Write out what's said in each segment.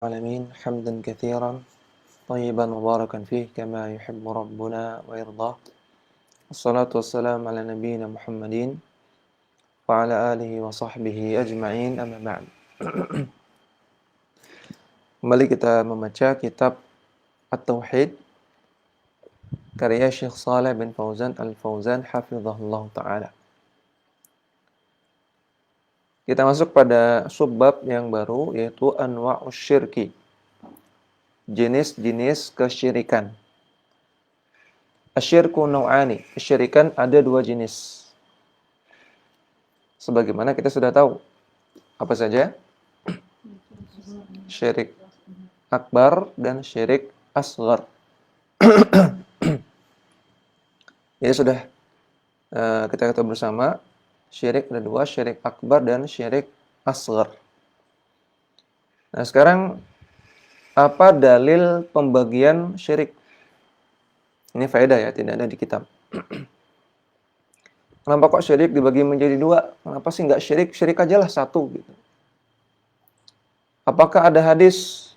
العالمين حمدا كثيرا طيبا مباركا فيه كما يحب ربنا ويرضاه والصلاة والسلام على نبينا محمد وعلى آله وصحبه أجمعين أما بعد. Kembali kita membaca kitab At-Tauhid karya Syekh Shalih bin Fauzan Al-Fauzan hafizahullah ta'ala. Kita masuk pada subbab yang baru, yaitu anwa'us syirki, jenis-jenis kesyirikan. Asyirku nau'ani, kesyirikan ada dua jenis. Sebagaimana kita sudah tahu. Apa saja? Syirik akbar dan syirik asghar. Jadi sudah kita ketahui bersama, syirik ada dua, syirik akbar dan syirik asghar. Nah sekarang, apa dalil pembagian syirik? Ini faedah ya, tidak ada di kitab. Kenapa kok syirik dibagi menjadi dua? Kenapa sih nggak syirik? Syirik aja lah satu. Gitu. Apakah ada hadis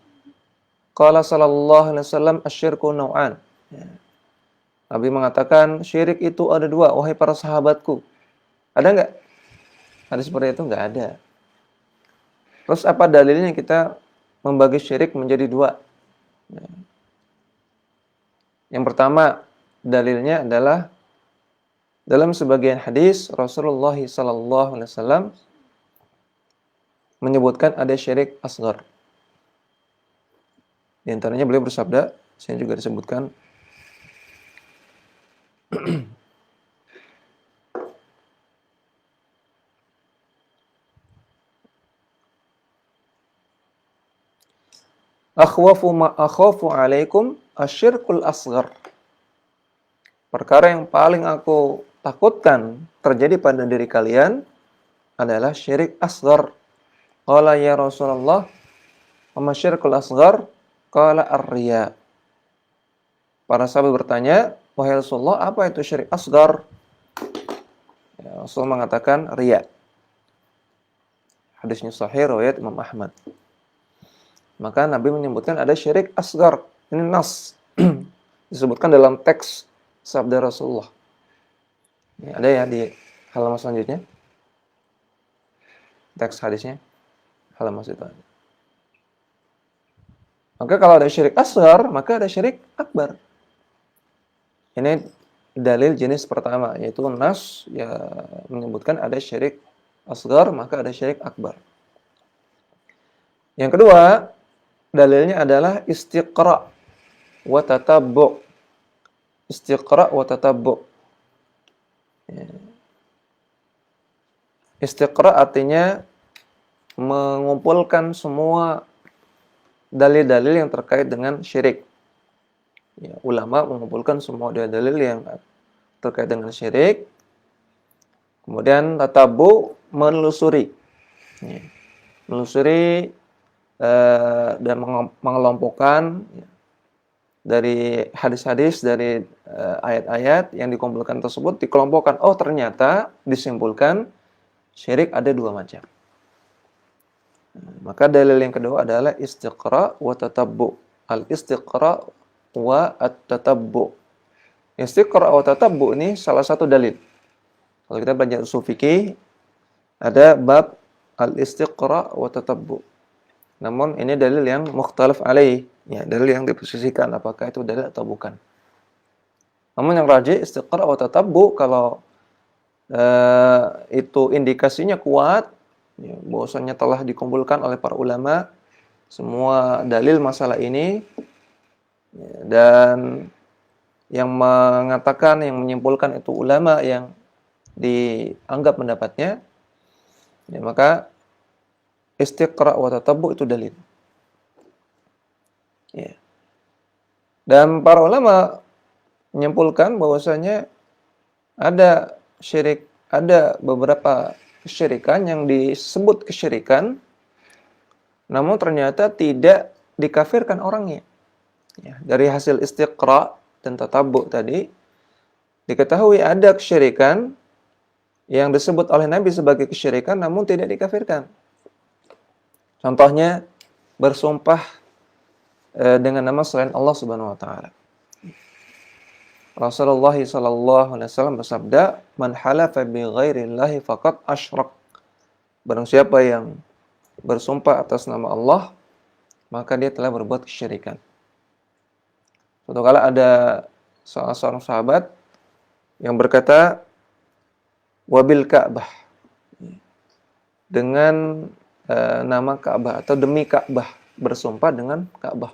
qala sallallahu alaihi wasallam asyirku nau'an? Ya. Nabi mengatakan syirik itu ada dua, wahai para sahabatku. Ada nggak? Hadis seperti itu nggak ada. Terus apa dalilnya kita membagi syirik menjadi dua? Ya. Yang pertama, dalilnya adalah dalam sebagian hadis Rasulullah sallallahu alaihi wasallam menyebutkan ada syirik asghar. Di antaranya beliau bersabda, saya juga disebutkan akhwafu ma akhafu alaikum asyirkul asghar. Perkara yang paling aku takutkan terjadi pada diri kalian adalah syirik asghar. Qala ya Rasulullah, wa syirkul asghar? Qala ar-riya. Para sahabat bertanya, wahai Rasulullah, apa itu syirik asghar? Ya, Rasul mengatakan riya. Hadisnya sahih riwayat Imam Ahmad. Maka Nabi menyebutkan ada syirik asghar. Ini nas. Disebutkan dalam teks sabda Rasulullah. Ini ada ya di halaman selanjutnya. Teks hadisnya. Halaman situ. Maka kalau ada syirik asghar, maka ada syirik akbar. Ini dalil jenis pertama, yaitu nas ya menyebutkan ada syirik asghar, maka ada syirik akbar. Yang kedua, dalilnya adalah istiqra' wa tatabbu'. Istiqra' wa tatabbu'. Ya. Istiqra' artinya mengumpulkan semua dalil-dalil yang terkait dengan syirik. Ya, ulama mengumpulkan semua dalil-dalil yang terkait dengan syirik. Kemudian tatabbu, menelusuri. Ya. Menelusuri dan mengelompokkan ya, dari hadis-hadis, dari ayat-ayat yang dikumpulkan tersebut, dikelompokkan. Oh ternyata disimpulkan syirik ada dua macam. Maka dalil yang kedua adalah istiqra' wa tatabbu. Al-istiqra' wa at-tatabbu. Istiqra' wa tatabbu ini salah satu dalil. Kalau kita belajar ushul fikih, ada bab al-istiqra' wa tatabbu. Namun ini dalil yang mukhtalaf alaih, ya, dalil yang diposisikan apakah itu dalil atau bukan. Namun yang rajih istiqra' wa tatabbu, kalau itu indikasinya kuat, ya, bahwasanya telah dikumpulkan oleh para ulama semua dalil masalah ini, ya, dan yang mengatakan, yang menyimpulkan itu ulama yang dianggap pendapatnya, ya, maka istiqra' wa tatabbu itu dalil. Ya. Dan para ulama menyimpulkan bahwasanya ada syirik, ada beberapa kesyirikan yang disebut kesyirikan, namun ternyata tidak dikafirkan orangnya. Ya, dari hasil istiqra' dan tatabbu tadi, diketahui ada kesyirikan yang disebut oleh Nabi sebagai kesyirikan, namun tidak dikafirkan. Contohnya, bersumpah dengan nama selain Allah Subhanahu wa taala. Rasulullah sallallahu alaihi wasallam bersabda, "Man halafa bi ghairillahi faqad asyrak." Barang siapa yang bersumpah atas nama Allah, maka dia telah berbuat kesyirikan. Suatu kala ada salah seorang sahabat yang berkata, "Wabil Ka'bah." Dengan nama Ka'bah atau demi Ka'bah, bersumpah dengan Ka'bah.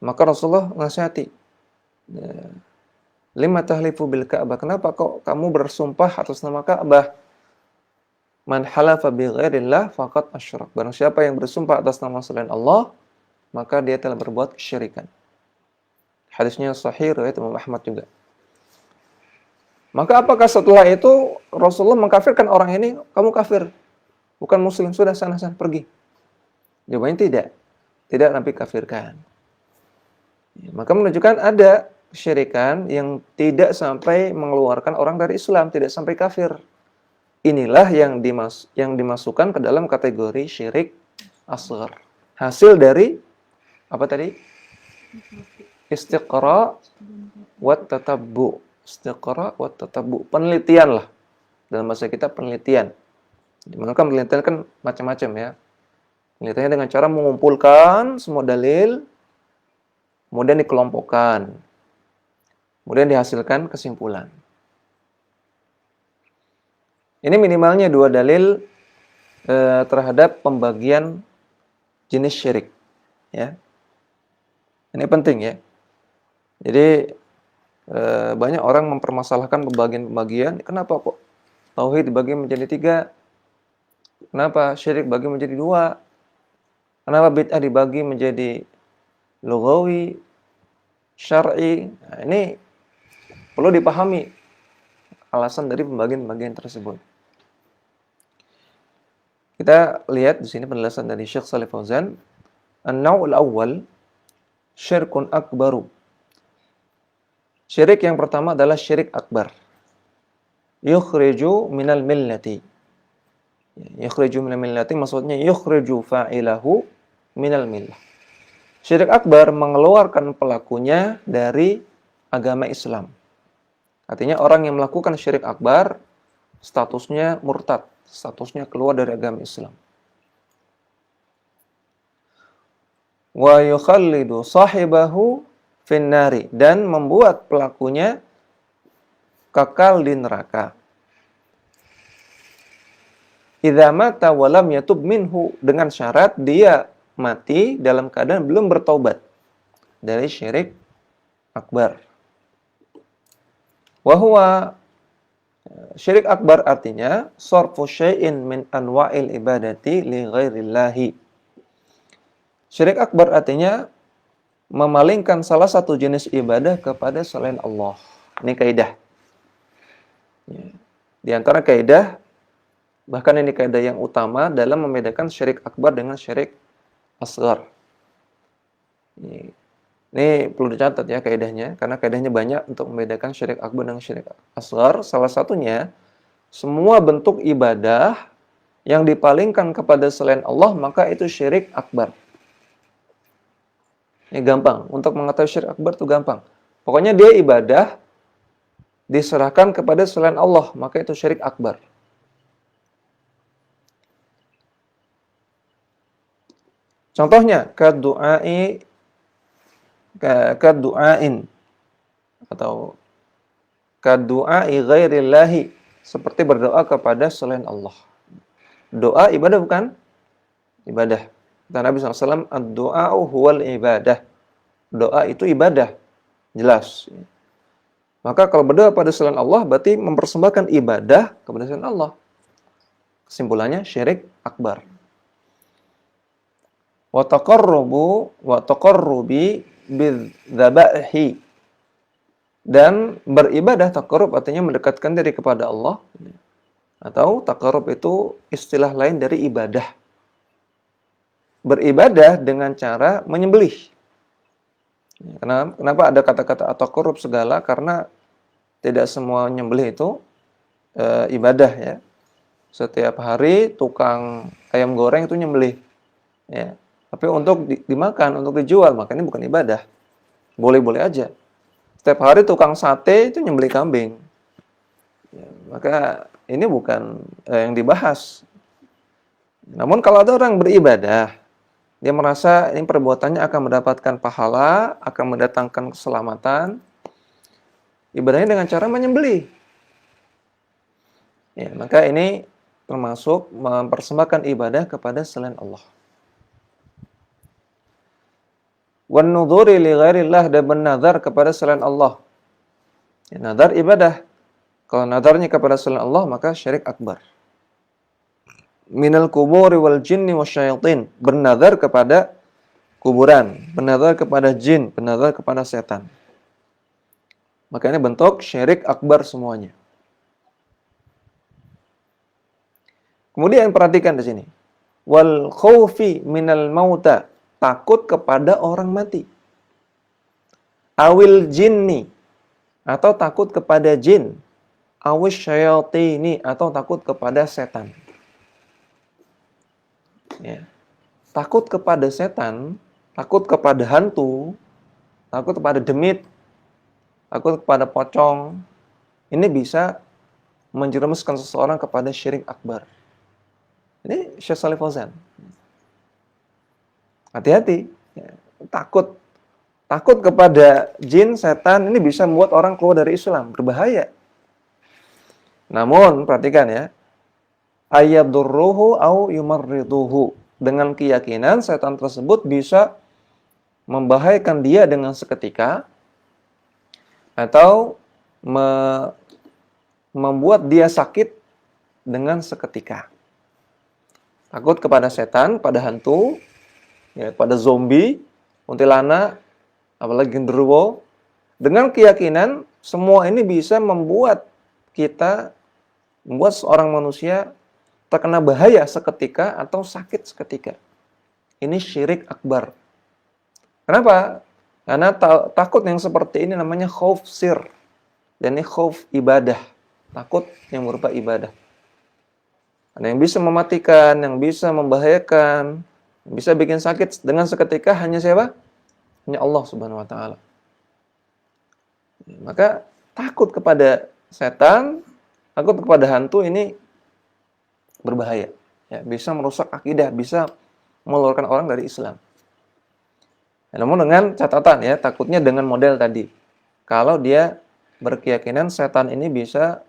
Maka Rasulullah nasihati, "Lima tahlifu bil Ka'bah?" Kenapa kok kamu bersumpah atas nama Ka'bah? Man halafa bi ghairillah faqad asyrak. Barang siapa yang bersumpah atas nama selain Allah, maka dia telah berbuat kesyirikan. Hadisnya sahih riwayat Imam Ahmad juga. Maka apakah setelah itu Rasulullah mengkafirkan orang ini? Kamu kafir, bukan muslim, sudah sana pergi. Jawabannya tidak. Tidak Nabi kafirkan. Maka menunjukkan ada kesyirikan yang tidak sampai mengeluarkan orang dari Islam, tidak sampai kafir. Inilah yang dimasukkan ke dalam kategori syirik asghar. Hasil dari apa tadi? Istiqra wa tatabbu. Istiqra wa tatabbu. Penelitian lah. Dalam bahasa kita penelitian. Dimana kan penelitian kan macam-macam ya. Penelitiannya dengan cara mengumpulkan semua dalil, kemudian dikelompokkan. Kemudian dihasilkan kesimpulan. Ini minimalnya 2 dalil terhadap pembagian jenis syirik. Ya. Ini penting ya. Jadi banyak orang mempermasalahkan pembagian-pembagian. Kenapa kok tauhid dibagi menjadi 3? Kenapa syirik dibagi menjadi 2? Kenapa bid'ah dibagi menjadi lughawi, syar'i? Nah, ini perlu dipahami alasan dari pembagian-pembagian tersebut. Kita lihat di sini penjelasan dari Syekh Shalih Fauzan, "An-naw'ul awwal syirkun akbaru." Syirik yang pertama adalah syirik akbar. Yukhriju minal millati. Yukhriju minal millati maksudnya yukhriju fa'ilahu minal millah. Syirik akbar mengeluarkan pelakunya dari agama Islam. Artinya orang yang melakukan syirik akbar statusnya murtad, statusnya keluar dari agama Islam. Wa yukhallidu sahibahu finnari, dan membuat pelakunya kekal di neraka. Idza mata wa lam yatub minhu, dengan syarat dia mati dalam keadaan belum bertaubat dari syirik akbar. Wa huwa, syirik akbar artinya sarfu syai'in min anwa'il ibadati li ghairillahi. Syirik akbar artinya memalingkan salah satu jenis ibadah kepada selain Allah. Ini kaidah. Di antara kaidah, bahkan ini kaidah yang utama dalam membedakan syirik akbar dengan syirik asghar. Ini perlu dicatat ya kaidahnya, karena kaidahnya banyak untuk membedakan syirik akbar dengan syirik asghar. Salah satunya, semua bentuk ibadah yang dipalingkan kepada selain Allah, maka itu syirik akbar. Ini gampang, untuk mengetahui syirik akbar itu gampang. Pokoknya dia ibadah diserahkan kepada selain Allah, maka itu syirik akbar. Contohnya, kadu'ain atau kadu'ai ghairillahi, seperti berdoa kepada selain Allah. Doa ibadah bukan? Ibadah. Kata Nabi SAW, ad-du'a'u huwal ibadah. Doa itu ibadah. Jelas. Maka kalau berdoa pada selain Allah, berarti mempersembahkan ibadah kepada selain Allah. Kesimpulannya, syirik akbar. Wa taqarrubi bidzabahi, dan beribadah taqarrub artinya mendekatkan diri kepada Allah, atau taqarrub itu istilah lain dari ibadah. Beribadah dengan cara menyembelih. Kenapa ada kata-kata taqarrub segala? Karena tidak semua menyembelih itu ibadah ya. Setiap hari tukang ayam goreng itu nyembelih. Ya. Tapi untuk dimakan, untuk dijual, maka ini bukan ibadah. Boleh-boleh aja. Setiap hari tukang sate itu nyembelih kambing. Ya, maka ini bukan yang dibahas. Namun kalau ada orang beribadah, dia merasa ini perbuatannya akan mendapatkan pahala, akan mendatangkan keselamatan, ibadahnya dengan cara menyembelih. Ya, maka ini termasuk mempersembahkan ibadah kepada selain Allah. Wan nudhuri li ghairillah, dan bernazar kepada selain Allah. Ya, nazar ibadah. Kalau nazarnya kepada selain Allah maka syirik akbar. Minal kuburi wal jinni wasyayatin, bernazar kepada kuburan, bernazar kepada jin, bernazar kepada setan. Maka ini bentuk syirik akbar semuanya. Kemudian perhatikan di sini. Wal khaufi minal mauta, takut kepada orang mati. Awil jinni, atau takut kepada jin. Awil syayatini, atau takut kepada setan. Ya. Takut kepada setan, takut kepada hantu, takut kepada demit, takut kepada pocong. Ini bisa menjerumuskan seseorang kepada syirik akbar. Ini Syekh Shalih Fauzan. Hati-hati. Ya, takut kepada jin, setan, ini bisa membuat orang keluar dari Islam. Berbahaya. Namun, perhatikan ya. Ayyadurruhu au yumarriduhu. Dengan keyakinan setan tersebut bisa membahayakan dia dengan seketika, atau membuat dia sakit dengan seketika. Takut kepada setan, pada hantu, ya, pada zombie, kuntilanak, apalagi genderuwo. Dengan keyakinan semua ini bisa membuat seorang manusia terkena bahaya seketika atau sakit seketika. Ini syirik akbar. Kenapa? Karena takut yang seperti ini namanya khauf sir. Dan ini khauf ibadah. Takut yang berupa ibadah. Ada yang bisa mematikan, yang bisa membahayakan, yang bisa bikin sakit dengan seketika hanya siapa? Hanya Allah Subhanahu wa taala. Maka takut kepada setan, takut kepada hantu ini berbahaya. Ya, bisa merusak akidah, bisa mengeluarkan orang dari Islam. Ya, namun dengan catatan ya, takutnya dengan model tadi. Kalau dia berkeyakinan setan ini bisa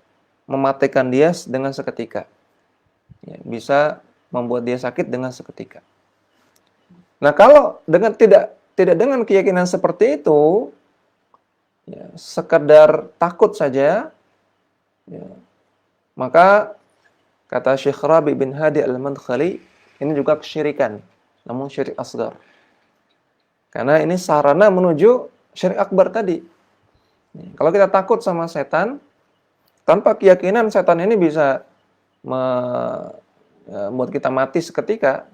mematikan dia dengan seketika. Ya, bisa membuat dia sakit dengan seketika. Nah, kalau tidak dengan keyakinan seperti itu, ya, sekedar takut saja, ya, maka kata Syekh Rabi bin Hadi Al-Madkhali, ini juga kesyirikan, namun syirik asgar. Karena ini sarana menuju syirik akbar tadi. Ya, kalau kita takut sama setan, tanpa keyakinan setan ini bisa membuat kita mati seketika,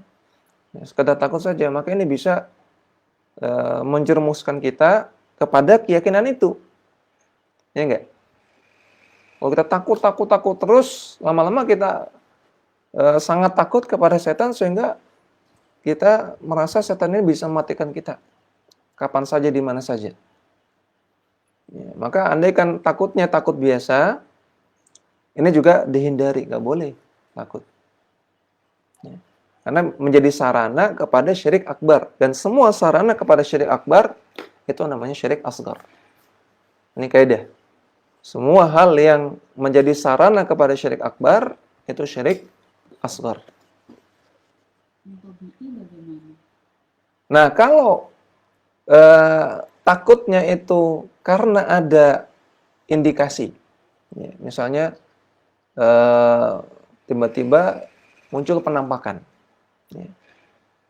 ya, sekedar takut saja, maka ini bisa menjerumuskan kita kepada keyakinan itu. Ya enggak? Kalau kita takut terus, lama-lama kita sangat takut kepada setan sehingga kita merasa setan ini bisa mematikan kita kapan saja, di mana saja. Ya, maka andaikan takutnya takut biasa, ini juga dihindari, nggak boleh takut. Ya. Karena menjadi sarana kepada syirik akbar. Dan semua sarana kepada syirik akbar, itu namanya syirik asgar. Ini kaidah. Semua hal yang menjadi sarana kepada syirik akbar, itu syirik asgar. Nah, kalau takutnya itu karena ada indikasi. Ya, misalnya tiba-tiba muncul penampakan. Ya,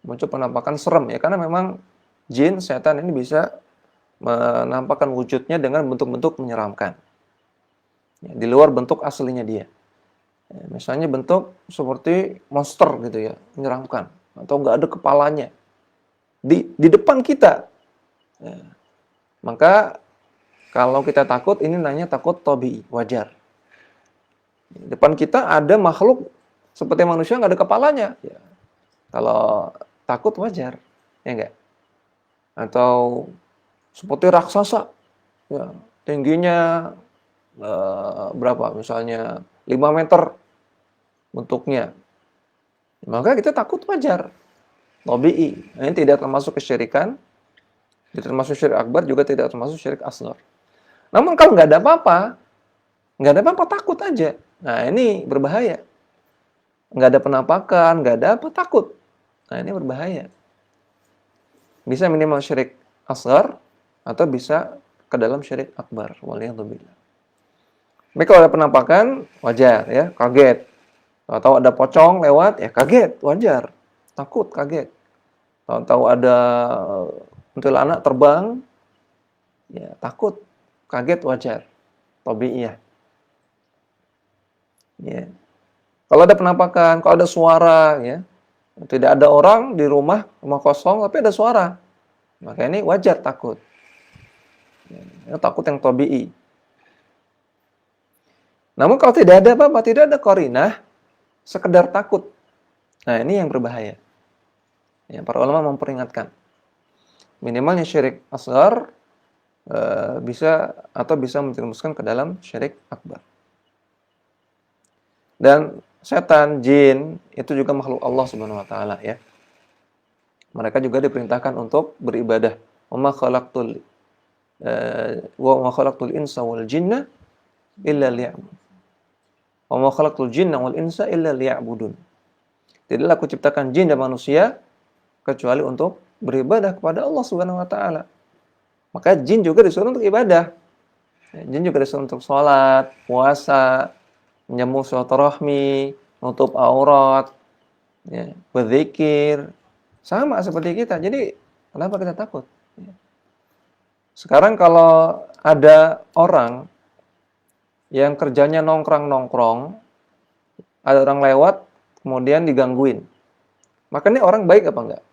muncul penampakan serem ya, karena memang jin, setan ini bisa menampakkan wujudnya dengan bentuk-bentuk menyeramkan. Ya, di luar bentuk aslinya dia. Ya, misalnya bentuk seperti monster gitu ya, menyeramkan, atau nggak ada kepalanya di depan kita. Ya, maka kalau kita takut, ini namanya takut tabii, wajar. Di depan kita ada makhluk seperti manusia, nggak ada kepalanya. Ya, kalau takut wajar. ya enggak? Atau seperti raksasa, ya, tingginya berapa? Misalnya 5 meter bentuknya. Maka kita takut wajar. Tabi'i. Ini tidak termasuk kesyirikan, tidak termasuk syirik akbar, juga tidak termasuk syirik asghar. Namun kalau nggak ada apa-apa, takut aja. Nah, ini berbahaya. Nggak ada penampakan, nggak ada apa, takut. Nah, ini berbahaya. Bisa minimal syirik asghar, atau bisa ke dalam syirik akbar. Waliyadzubillah. Tapi kalau ada penampakan, wajar ya, kaget. Tahu ada pocong lewat, ya kaget, wajar. Takut, kaget. Tahu ada kuntilanak terbang, ya takut, kaget, wajar. Tabi'iyah. Ya. Kalau ada penampakan, kalau ada suara, ya, tidak ada orang di rumah kosong, tapi ada suara, maka ini wajar takut. Ya, takut yang tabi'i. Namun kalau tidak ada apa-apa, tidak ada qarinah, sekedar takut. Nah, ini yang berbahaya. Ya, para ulama memperingatkan. Minimalnya syirik asghar bisa menjerumuskan ke dalam syirik akbar. Dan setan, jin itu juga makhluk Allah Subhanahu wa taala ya. Mereka juga diperintahkan untuk beribadah. Wa ma khalaqtul insa wal jinna illa liya'budun. Wa ma khalaqtul jinna wal insa illa liya'budun. Tidaklah aku ciptakan jin dan manusia kecuali untuk beribadah kepada Allah Subhanahu wa taala. Maka jin juga disuruh untuk ibadah. Jin juga disuruh untuk sholat, puasa, menyambung silaturahmi, nutup aurat, ya, berzikir. Sama seperti kita. Jadi, kenapa kita takut? Sekarang kalau ada orang yang kerjanya nongkrong-nongkrong, ada orang lewat, kemudian digangguin. Maka ini orang baik apa enggak?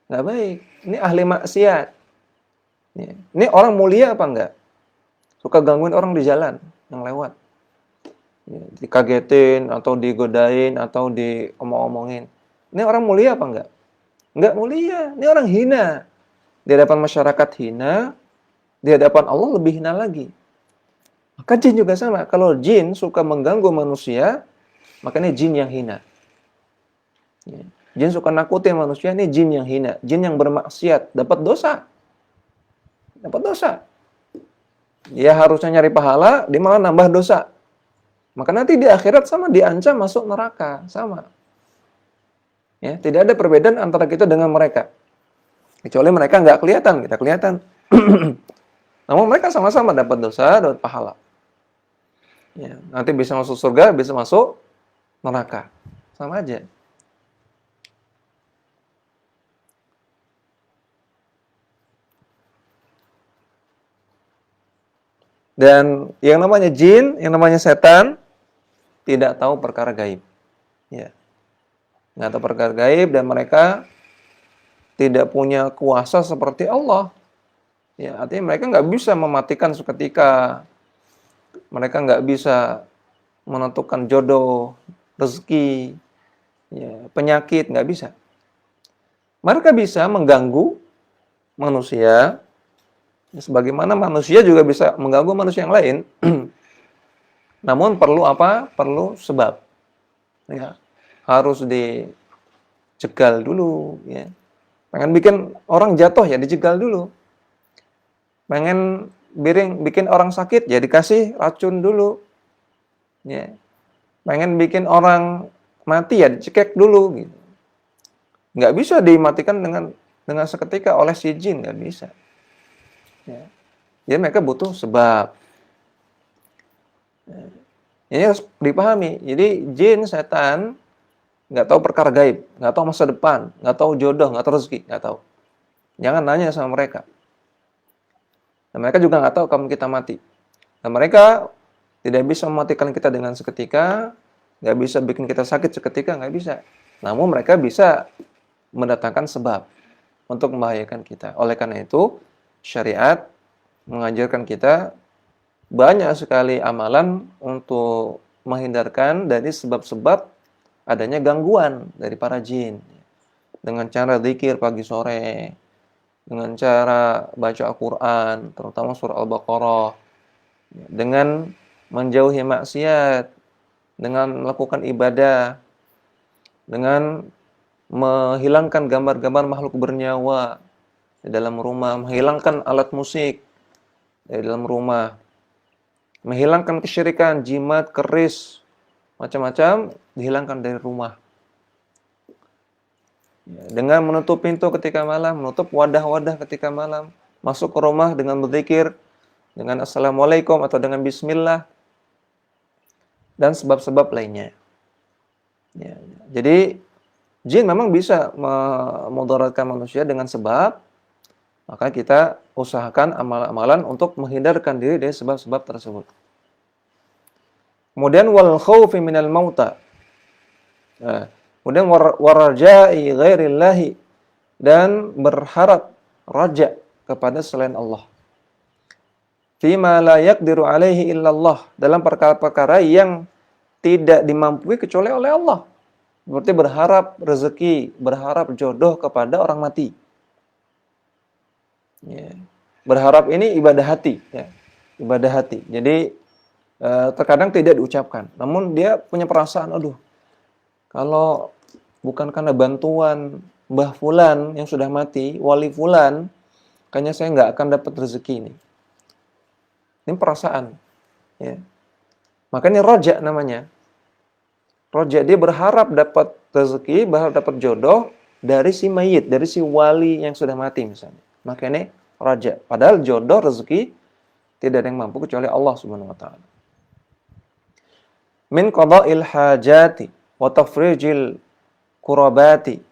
Enggak baik. Ini ahli maksiat. Ini orang mulia apa enggak? Suka gangguin orang di jalan yang lewat. Dikagetin, atau digodain, atau diomong-omongin. Ini orang mulia apa enggak? Enggak mulia. Ini orang hina. Di hadapan masyarakat hina, di hadapan Allah lebih hina lagi. Maka jin juga sama. Kalau jin suka mengganggu manusia, maka ini jin yang hina. Jin suka nakutin manusia, ini jin yang hina. Jin yang bermaksiat, dapat dosa. Dapat dosa. Dia harusnya nyari pahala, dia malah nambah dosa. Maka nanti di akhirat sama diancam masuk neraka. Sama. Ya, tidak ada perbedaan antara kita dengan mereka. Kecuali mereka nggak kelihatan, kita kelihatan. Namun mereka sama-sama dapat dosa, dapat pahala. Ya, nanti bisa masuk surga, bisa masuk neraka. Sama aja. Dan yang namanya jin, yang namanya setan, tidak tahu perkara gaib. Ya. Nggak tahu perkara gaib, dan mereka tidak punya kuasa seperti Allah. Ya, artinya mereka nggak bisa mematikan seketika. Mereka nggak bisa menentukan jodoh, rezeki, ya, penyakit, nggak bisa. Mereka bisa mengganggu manusia, sebagaimana manusia juga bisa mengganggu manusia yang lain. Namun perlu apa? Perlu sebab. Ya, harus dijegal dulu. Ya. Pengen bikin orang jatuh, ya dijegal dulu. Pengen bikin orang sakit, ya dikasih racun dulu. Ya. Pengen bikin orang mati, ya dicekek dulu. Gitu. Nggak bisa dimatikan dengan seketika oleh si jin, nggak bisa. Ya. Jadi mereka butuh sebab. Ya. Ini harus dipahami. Jadi jin, setan nggak tahu perkara gaib, nggak tahu masa depan, nggak tahu jodoh, nggak tahu rezeki, nggak tahu. Jangan nanya sama mereka. Dan mereka juga nggak tahu kapan kita mati. Dan mereka tidak bisa mematikan kita dengan seketika, nggak bisa bikin kita sakit seketika, nggak bisa. Namun mereka bisa mendatangkan sebab untuk membahayakan kita. Oleh karena itu, syariat mengajarkan kita banyak sekali amalan untuk menghindarkan dari sebab-sebab adanya gangguan dari para jin. dengan cara zikir pagi sore, dengan cara baca Al-Qur'an, terutama surah Al-Baqarah, dengan menjauhi maksiat, dengan melakukan ibadah, dengan menghilangkan gambar-gambar makhluk bernyawa di dalam rumah, menghilangkan alat musik di dalam rumah, menghilangkan kesyirikan, jimat, keris, macam-macam dihilangkan dari rumah. Dengan menutup pintu ketika malam, menutup wadah-wadah ketika malam, masuk ke rumah dengan berzikir, dengan Assalamualaikum atau dengan Bismillah, dan sebab-sebab lainnya. Ya, jadi jin memang bisa memudaratkan manusia dengan sebab, maka kita usahakan amalan-amalan untuk menghindarkan diri dari sebab-sebab tersebut. Kemudian wal khaufi minal mauta. Nah, kemudian warajai ghairillahi, dan berharap raja kepada selain Allah. Fima la yaqdiru alaihi illallah, dalam perkara-perkara yang tidak dimampui kecuali oleh Allah. Berarti berharap rezeki, berharap jodoh kepada orang mati. Ya. Berharap ini ibadah hati, ya. Ibadah hati. Jadi terkadang tidak diucapkan, namun dia punya perasaan, aduh, kalau bukan karena bantuan Mbah Fulan yang sudah mati, Wali Fulan, kayaknya saya nggak akan dapat rezeki ini. Ini perasaan, ya. Makanya roja namanya. Roja, dia berharap dapat rezeki, berharap dapat jodoh dari si mayit, dari si wali yang sudah mati misalnya. Makanya roja. Padahal jodoh, rezeki tidak ada yang mampu kecuali Allah Subhanahu wa taala. Min qada'il hajati wa tafrijil kurabati.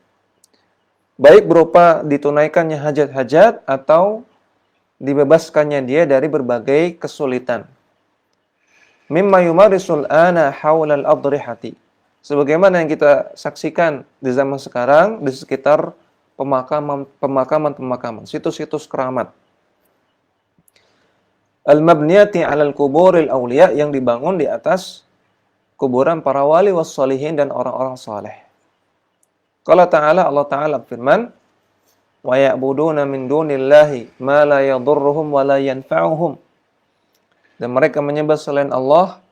Baik berupa ditunaikannya hajat-hajat atau dibebaskannya dia dari berbagai kesulitan. Mimma yumarisul ana haulal adrihati. Sebagaimana yang kita saksikan di zaman sekarang di sekitar pemakaman, situs-situs keramat. Al-mabniyati 'alal kuburil awliya, yang dibangun di atas kuburan para wali wassalihin dan orang-orang saleh. Qala ta'ala, Allah Ta'ala firman, wa ya'buduna min dunillahi ma la yadurruhum wa la yanfa'uhum. Dan mereka menyembah selain Allah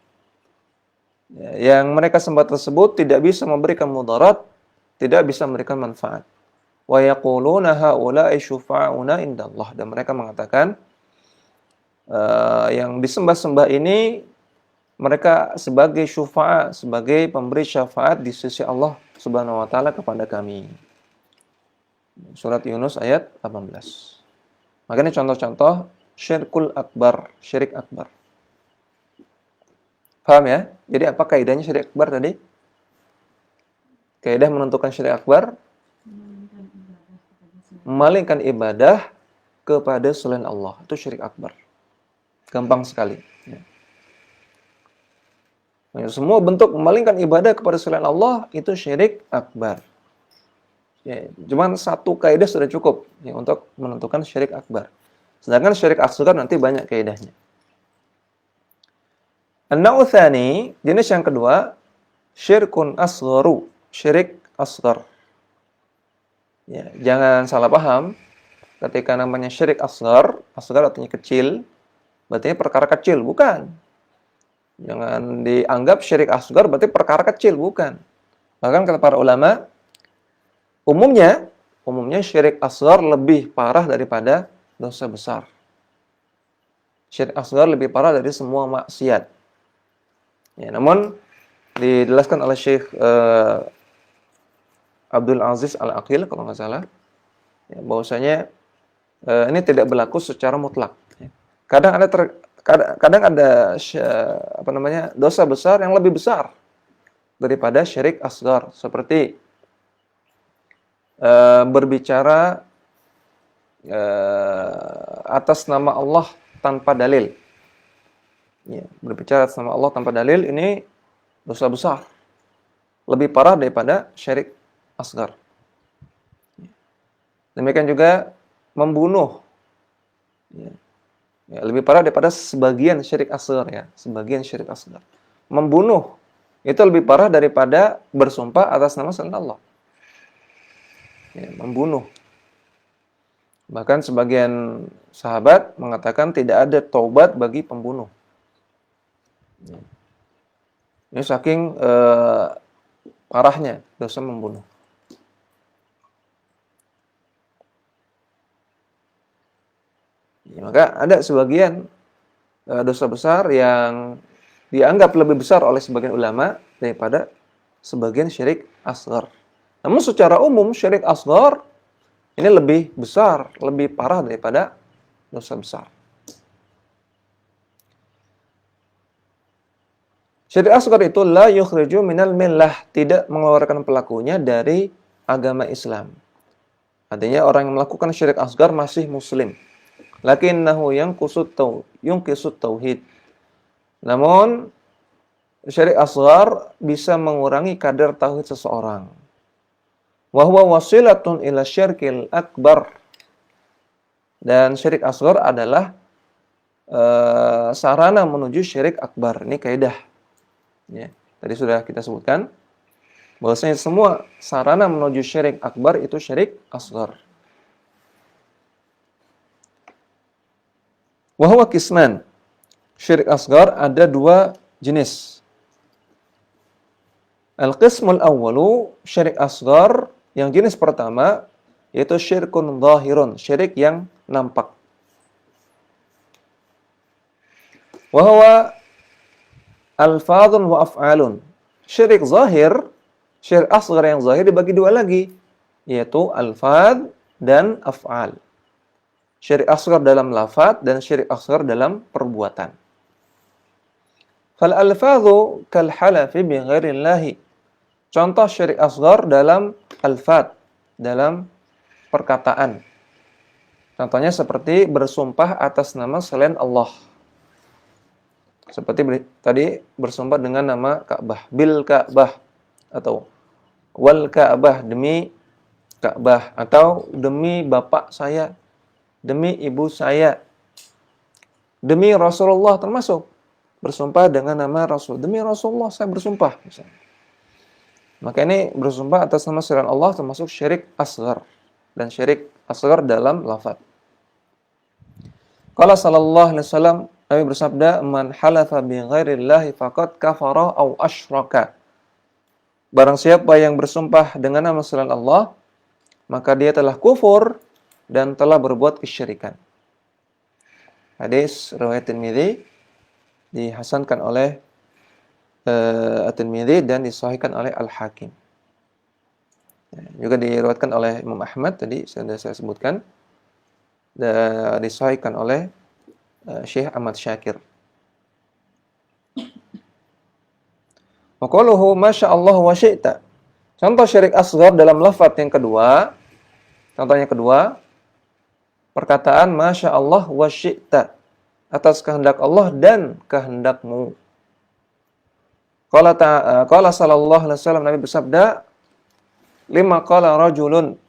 yang mereka sembah tersebut tidak bisa memberikan mudarat, tidak bisa memberikan manfaat. Wa yaquluna haula'i syufa'una indallah, dan mereka mengatakan yang disembah-sembah ini mereka sebagai syufa'a, sebagai pemberi syafaat di sisi Allah Subhanahu wa taala kepada kami. Surat Yunus ayat 18. Makanya contoh-contoh syirkul akbar, syirik akbar. Paham ya? Jadi apa kaidahnya syirik akbar tadi? Kaidah menentukan syirik akbar, memalingkan ibadah kepada selain Allah. Itu syirik akbar. Gampang sekali. Ya. Nah, semua bentuk memalingkan ibadah kepada selain Allah itu syirik akbar. Ya, cuman satu kaidah sudah cukup ya, untuk menentukan syirik akbar. Sedangkan syirik asghar nanti banyak kaidahnya. An-naw'u tsani, jenis yang kedua, syirkun asgharu, syirik asghar. Ya, jangan salah paham. Ketika namanya syirik asghar, asghar artinya kecil, berarti perkara kecil, bukan. Jangan dianggap syirik asghar berarti perkara kecil, bukan. Bahkan kata para ulama, umumnya syirik asghar lebih parah daripada dosa besar. Syirik asghar lebih parah dari semua maksiat. Ya, namun dijelaskan oleh Syekh Abdul Aziz Al-Aqil kalau nggak salah, ya, bahwasanya ini tidak berlaku secara mutlak. Ya. Kadang ada dosa besar yang lebih besar daripada syirik asghar, seperti berbicara atas nama Allah tanpa dalil. Ya, berbicara atas nama Allah tanpa dalil ini dosa besar, lebih parah daripada syirik asghar. Demikian juga membunuh, ya, lebih parah daripada sebagian syirik asghar, ya, sebagian syirik asghar. Membunuh itu lebih parah daripada bersumpah atas nama selain Allah. ya, membunuh. Bahkan sebagian sahabat mengatakan tidak ada taubat bagi pembunuh. Ini saking parahnya dosa membunuh. Ya, maka ada sebagian dosa besar yang dianggap lebih besar oleh sebagian ulama daripada sebagian syirik asghar. Namun secara umum syirik asghar ini lebih besar, lebih parah daripada dosa besar. Syirik asghar itu la yukhriju minal millah, tidak mengeluarkan pelakunya dari agama Islam. Artinya orang yang melakukan syirik asghar masih muslim. Lakinnahu yunqisut tauhid. Namun syirik asghar bisa mengurangi kadar tauhid seseorang. Wa huwa wasilatun ila syirkil akbar. Dan syirik asghar adalah sarana menuju syirik akbar. Ini kaidah. Ya, tadi sudah kita sebutkan bahwasanya semua sarana menuju syirik akbar itu syirik asghar. Wa huwa qisman. Syirik asghar ada dua jenis. Al-qismul awwalu syirik asghar, yang jenis pertama yaitu syirkun zahirun, syirik yang nampak. Wa huwa alfadhun wa af'alun. Syirik zahir, syirik asghar yang zahir dibagi dua lagi, yaitu alfadh dan af'al. Syirik asghar dalam lafaz dan syirik asghar dalam perbuatan. Fal alfadhu kal halafi bi ghairillahi. Contoh syirik asghar dalam alfaz, dalam perkataan. Contohnya seperti bersumpah atas nama selain Allah. Seperti tadi bersumpah dengan nama Ka'bah, bil Ka'bah, atau wal Ka'bah, demi Ka'bah, atau demi bapak saya, demi ibu saya, demi Rasulullah, termasuk bersumpah dengan nama Rasul. Demi Rasulullah saya bersumpah, misalnya. Maka ini bersumpah atas nama selain Allah termasuk syirik asghar, dan syirik asghar dalam lafaz. Qala sallallahu alaihi wasallam, Nabi bersabda, man halafa bi ghairillahi faqad kafara aw asyraka. Barang siapa yang bersumpah dengan nama selain Allah, maka dia telah kufur dan telah berbuat kesyirikan. Hadis riwayat Tirmidzi, dihasankan oleh At-Tirmidzi dan disahihkan oleh Al-Hakim. Juga diriwayatkan oleh Imam Ahmad, tadi sudah saya sebutkan, dan disahihkan oleh Syekh Ahmad Syakir. Wa qauluhu masyaallah wa syi'ta. Contoh syirik asghar dalam lafaz yang kedua, contohnya kedua, perkataan masyaallah wa syi'ta, atas kehendak Allah dan kehendakmu. Qala sallallahu alaihi wasallam, Nabi bersabda, lima qala rajulun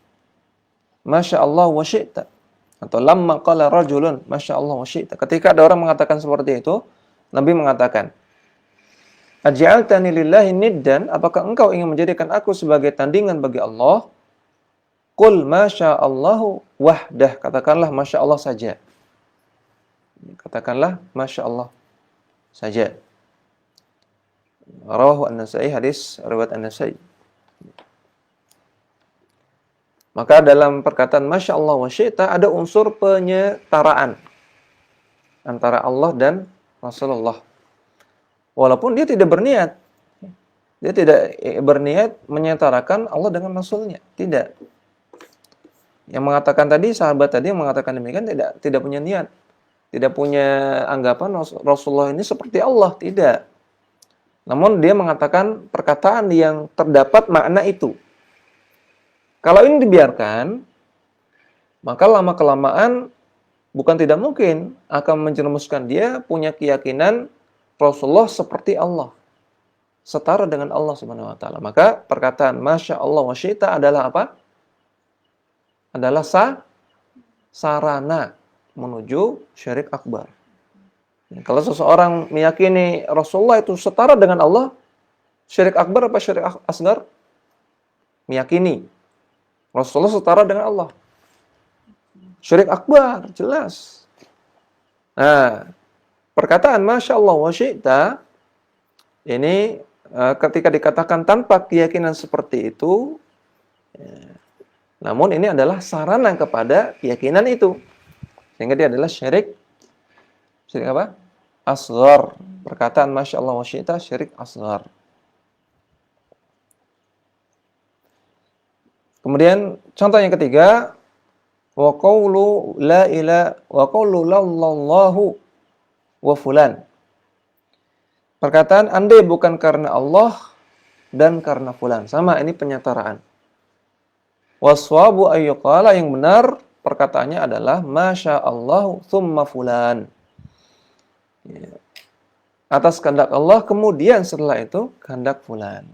masyaallah wa syi'ta, atau lamma qala rajulun masyaallah wa syi'ta. Ketika ada orang mengatakan seperti itu, Nabi mengatakan, aj'altani lillahi niddan, apakah engkau ingin menjadikan aku sebagai tandingan bagi Allah? Qul masyaallahu wahdah, katakanlah masyaallah saja. Katakanlah masyaallah saja. Rawahu An-Nasa'i, hadis riwayat An-Nasa'i. Maka dalam perkataan masyaallah wa syi'ta ada unsur penyetaraan antara Allah dan Rasulullah. Walaupun dia tidak berniat. Dia tidak berniat menyetarakan Allah dengan Rasulnya. Tidak. Yang mengatakan tadi, sahabat tadi yang mengatakan demikian tidak punya niat. Tidak punya anggapan Rasulullah ini seperti Allah. Tidak. Namun dia mengatakan perkataan yang terdapat makna itu. Kalau ini dibiarkan, maka lama-kelamaan bukan tidak mungkin akan menjerumuskan dia punya keyakinan Rasulullah seperti Allah, setara dengan Allah Subhanahu wa taala. Maka perkataan masya Allah wa syi'ta adalah apa? Adalah sarana menuju syirik akbar. Kalau seseorang meyakini Rasulullah itu setara dengan Allah, syirik akbar apa syirik asgar? Meyakini Rasulullah setara dengan Allah. Syirik akbar, jelas. Nah, perkataan Masya Allah wa syi'ta, ini ketika dikatakan tanpa keyakinan seperti itu, namun ini adalah sarana kepada keyakinan itu. Sehingga dia adalah syirik apa? Asghar. Perkataan Masya Allah wa syi'ta, syirik asghar. Kemudian contoh yang ketiga, wa qawlu la lallahu wa fulan. Perkataan andai bukan karena Allah dan karena fulan. Sama, ini penyataraan. Waswabu ayyuqala, yang benar perkataannya adalah Masya Allah thumma fulan. Ya. Atas kehendak Allah, kemudian setelah itu kehendak fulan.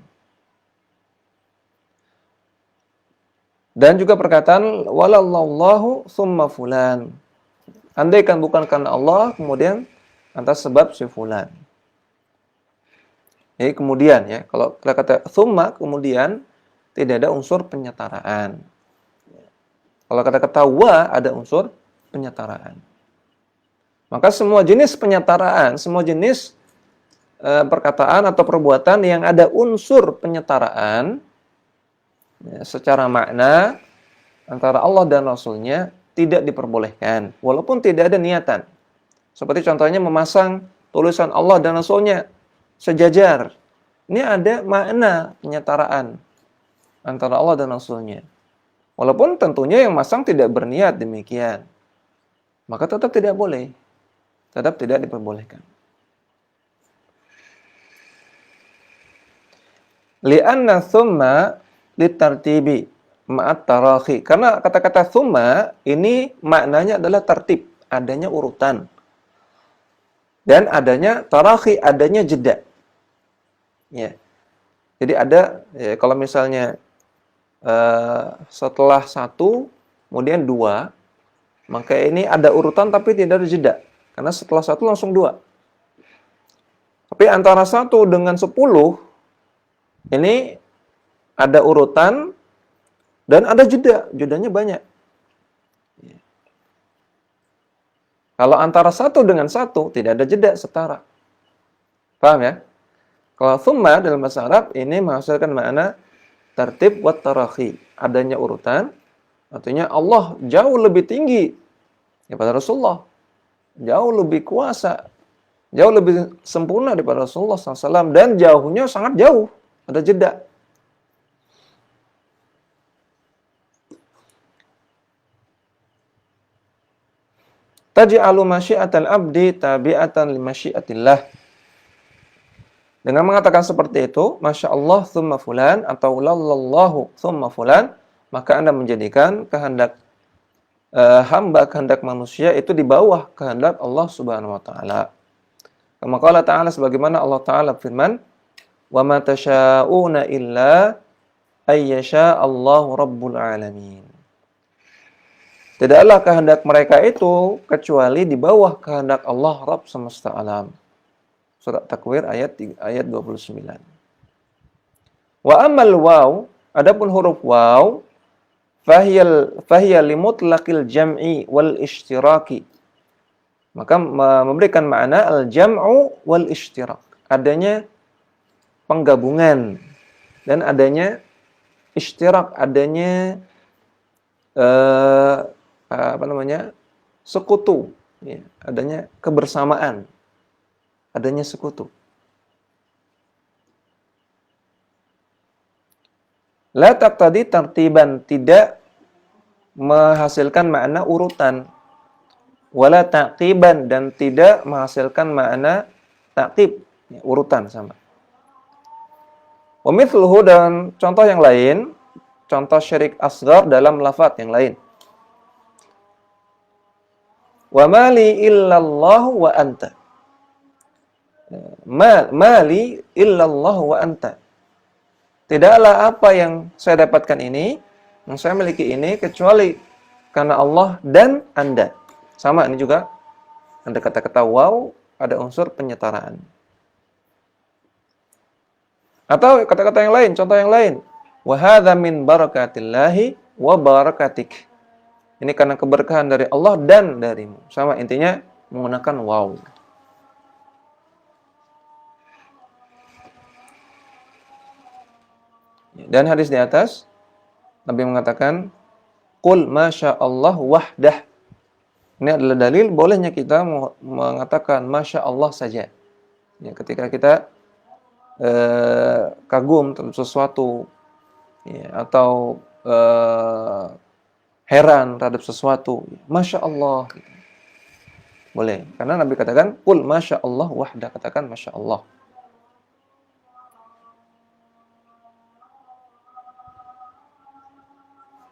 Dan juga perkataan walallahu thumma fulan. Andaikan bukan karena Allah, kemudian atas sebab si fulan. Jadi kemudian ya, kalau kita kata thumma, kemudian tidak ada unsur penyetaraan. Kalau kata-kata wa, ada unsur penyetaraan. Maka semua jenis penyetaraan, semua jenis perkataan atau perbuatan yang ada unsur penyetaraan ya, secara makna antara Allah dan Rasulnya tidak diperbolehkan, walaupun tidak ada niatan. Seperti contohnya memasang tulisan Allah dan Rasulnya sejajar. Ini ada makna penyetaraan antara Allah dan Rasulnya. Walaupun tentunya yang masang tidak berniat demikian. Maka tetap tidak boleh. Tetap tidak diperbolehkan. Li'anna thumma litartibi ma'at tarakhi. Karena kata-kata thumma ini maknanya adalah tertib, adanya urutan. Dan adanya tarakhi, adanya jeda. Ya. Jadi ada ya, kalau misalnya setelah satu kemudian dua, maka ini ada urutan tapi tidak ada jeda. Karena setelah satu langsung dua. Tapi antara 1 dengan 10 ini ada urutan dan ada jeda. Jedanya banyak. Kalau antara 1 dengan 1 tidak ada jeda, setara. Paham ya? Kalau thumma dalam bahasa Arab ini menghasilkan makna tertib wa tarakhi. Adanya urutan, artinya Allah jauh lebih tinggi daripada Rasulullah. Jauh lebih kuasa, jauh lebih sempurna daripada Rasulullah SAW, dan jauhnya sangat jauh, ada jeda. Taj'alu masyiatal abdi tabi'atan li masyiatillah. Dengan mengatakan seperti itu, Masya Allah thumma fulan atau lallahu thumma fulan, maka Anda menjadikan kehendak hamba, kehendak manusia itu di bawah kehendak Allah Subhanahu wa taala. Kama qala ta'ala, sebagaimana Allah taala firman, "Wa ma tasyauna illa ayyasha Allahu rabbul alamin." Tidaklah kehendak mereka itu kecuali di bawah kehendak Allah Rabb semesta alam. Surat Takwir ayat 29. Wa ammal waw, adapun huruf waw, fahiyal limutlaqil jam'i wal ishtiraki. Maka memberikan makna al-jam'u wal ishtirak. Adanya penggabungan dan adanya ishtirak, adanya sekutu, ya, adanya kebersamaan, adanya sekutu. La taqtadi tartiban, tidak menghasilkan makna urutan. Wala taqiban, dan tidak menghasilkan makna taqib, ya, urutan sama. Wa mithluhu, dan contoh yang lain, contoh syirik asghar dalam lafaz yang lain. Wa mali illallahu wa anta. Mali illallahu wa anta. Tidaklah apa yang saya dapatkan ini, yang saya miliki ini, kecuali karena Allah dan Anda. Sama, ini juga ada kata-kata waw, ada unsur penyetaraan. Atau kata-kata yang lain, contoh yang lain. Wa hadza min barakatillahi wa barakatik. Ini karena keberkahan dari Allah dan darimu. Sama intinya menggunakan waw. Dan hadis di atas Nabi mengatakan qul masya Allah wahdah. Ini adalah dalil bolehnya kita mengatakan masya Allah saja. Ya, ketika kita kagum terhadap sesuatu, ya, atau heran terhadap sesuatu, masya Allah. Gitu. Boleh, karena Nabi katakan qul masya Allah wahdah, katakan masya Allah.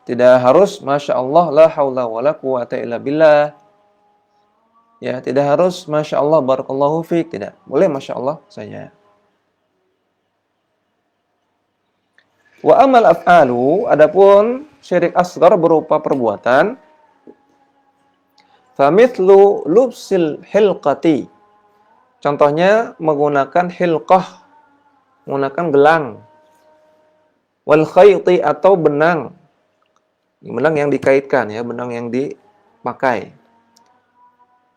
Tidak harus masya Allah la haula wala quwata illa billah. Ya, tidak harus masya Allah barakallahu fiik, tidak. Boleh masya Allah saja. Wa amal af'alu, adapun syirik asghar berupa perbuatan, famithlu lubsil hilqati. Contohnya menggunakan hilqah, menggunakan gelang. Wal khayti atau benang. Benang yang dikaitkan, ya, benang yang dipakai.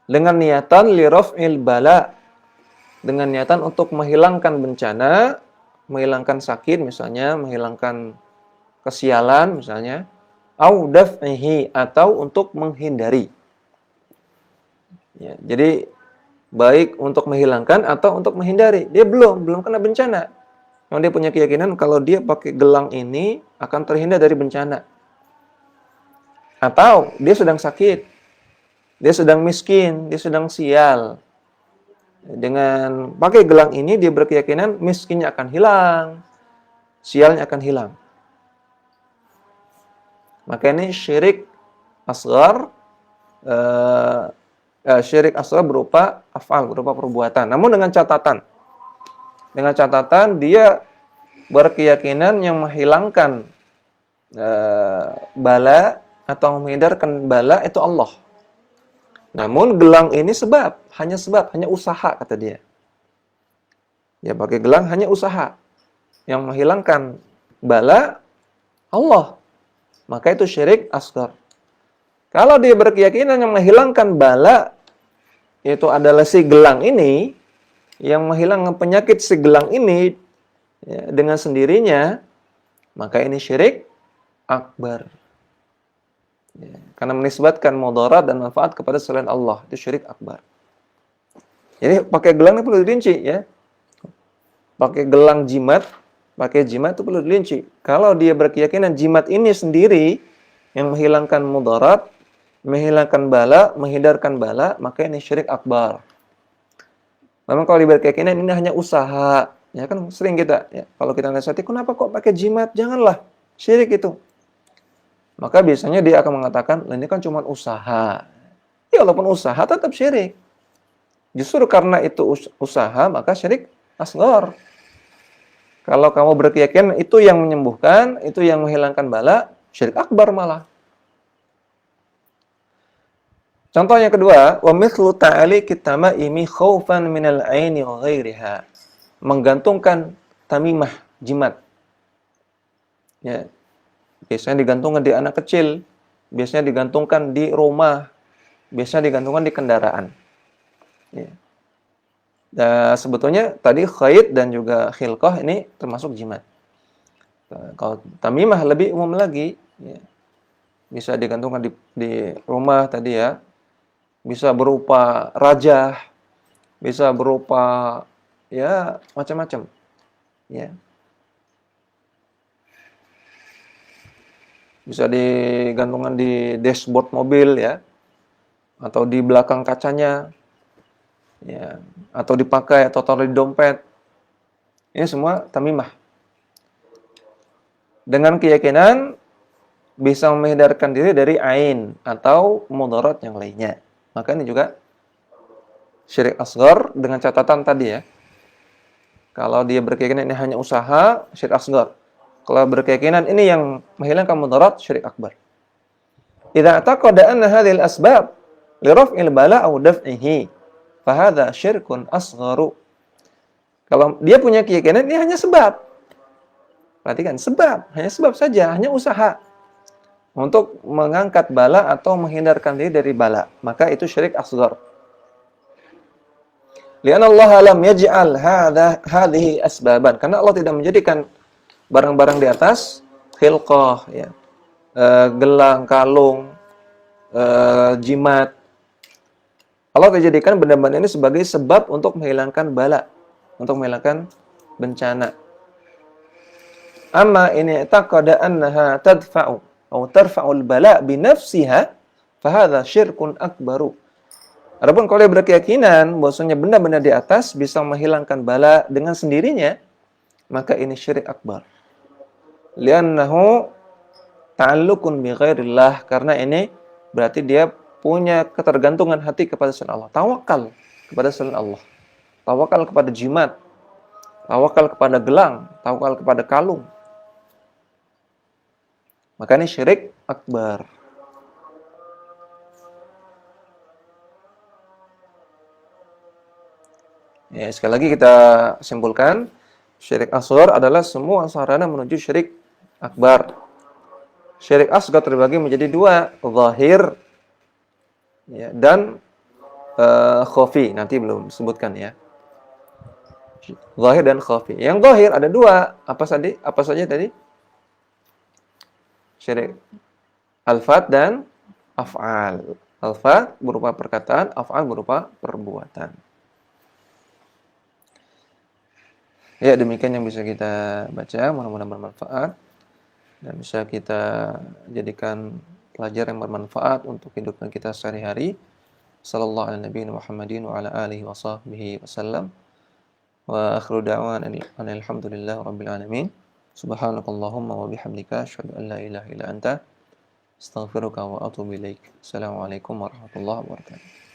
Dengan niatan li raf'il bala, dengan niatan untuk menghilangkan bencana, menghilangkan sakit misalnya, menghilangkan kesialan misalnya, au daf'ihi, atau untuk menghindari. Ya, jadi baik untuk menghilangkan atau untuk menghindari. Dia belum kena bencana. Yang dia punya keyakinan kalau dia pakai gelang ini akan terhindar dari bencana. Atau dia sedang sakit, dia sedang miskin, dia sedang sial. Dengan pakai gelang ini dia berkeyakinan miskinnya akan hilang, sialnya akan hilang. Maka ini syirik asghar, syirik asghar berupa af'al, berupa perbuatan. Namun dengan catatan dia berkeyakinan yang menghilangkan bala atau menghindarkan bala itu Allah. Namun gelang ini hanya usaha, kata dia. Ya, pakai gelang hanya usaha. Yang menghilangkan bala Allah. Maka itu syirik asghar. Kalau dia berkeyakinan yang menghilangkan bala itu adalah si gelang ini, yang menghilangkan penyakit si gelang ini, ya, dengan sendirinya, maka ini syirik akbar. Ya, karena menisbatkan mudarat dan manfaat kepada selain Allah, itu syirik akbar. Jadi pakai gelang itu perlu dirinci, ya. Pakai gelang jimat, pakai jimat itu perlu dirinci. Kalau dia berkeyakinan jimat ini sendiri yang menghilangkan mudarat, menghilangkan bala, menghindarkan bala, maka ini syirik akbar. Memang kalau dia berkeyakinan ini hanya usaha, ya kan sering kita, ya, kalau kita nasihati, kenapa kok pakai jimat? Janganlah, syirik itu. Maka biasanya dia akan mengatakan, ini kan cuma usaha. Ya, walaupun usaha tetap syirik. Justru karena itu usaha, maka syirik asghar. Kalau kamu berkeyakinan itu yang menyembuhkan, itu yang menghilangkan bala, syirik akbar malah. Contoh yang kedua, wa mithlu ta'liqit tamaimi khaufan minal 'aini wa ghairiha. Menggantungkan tamimah, jimat. Ya. Biasanya digantungkan di anak kecil, biasanya digantungkan di rumah, biasanya digantungkan di kendaraan. Ya. Dan sebetulnya tadi khait dan juga khilqah ini termasuk jimat. Kalau tamimah lebih umum lagi, ya. Bisa digantungkan di rumah tadi, ya. Bisa berupa rajah, bisa berupa, ya, macam-macam. Ya. Bisa digantungkan di dashboard mobil, ya, atau di belakang kacanya, ya, atau dipakai atau taruh di dompet. Ini semua tamimah. Dengan keyakinan bisa menghindarkan diri dari ain atau mudarat yang lainnya. Maka ini juga syirik asghar dengan catatan tadi, ya. Kalau dia berkeyakinan ini hanya usaha, syirik asghar. Kalau berkeyakinan ini yang menghilangkan mudarat, syirik akbar. Idza taqada anna hadhil asbab li raf'il bala' aw daf'ihi, fa hadza syirkun asgharu. Kalau dia punya keyakinan ini hanya sebab. Perhatikan, sebab, hanya sebab saja, hanya usaha. untuk mengangkat bala atau menghindarkan diri dari bala, maka itu syirik asghar. Lianna Allah lam yaj'al hadhihi asbaban. Karena Allah tidak menjadikan barang-barang di atas khilqah, ya, gelang, kalung, jimat. Allah menjadikan benda-benda ini sebagai sebab untuk menghilangkan bala, untuk menghilangkan bencana. Amma ini taqada annaha tadfa'u atau tarfa'ul bala bi nafsiha, fa hadha syirkun akbaru. Adapun kalau dia berkeyakinan bahwasanya benda-benda di atas bisa menghilangkan bala dengan sendirinya, maka ini syirik akbar. Li'annahu ta'alluqun bi ghairillah, karena ini berarti dia punya ketergantungan hati kepada selain Allah. Tawakal kepada selain Allah. Tawakal kepada jimat. Tawakal kepada gelang, tawakal kepada kalung. Maka ini syirik akbar. Ya, sekali lagi kita simpulkan, syirik asghar adalah semua sarana menuju syirik akbar. Syirik asghar terbagi menjadi dua, zahir, ya, dan khafi. Nanti belum disebutkan, ya. Zahir dan khafi. Yang zahir ada dua. Apa saja tadi? Syirik alfat dan af'al. Alfat berupa perkataan, af'al berupa perbuatan. Ya, demikian yang bisa kita baca, mudah-mudahan bermanfaat dan bisa kita jadikan pelajaran yang bermanfaat untuk kehidupan kita sehari-hari. Sallallahu ala nabiyina Muhammadin wa ala alihi wa sahbihi wasallam. Wa akhiru da'wana alhamdulillahi rabbil alamin. Subhanakallahumma wa bihamdika asyhadu an la ilaha illa anta astaghfiruka wa atubu ilaik. Assalamualaikum warahmatullahi wabarakatuh.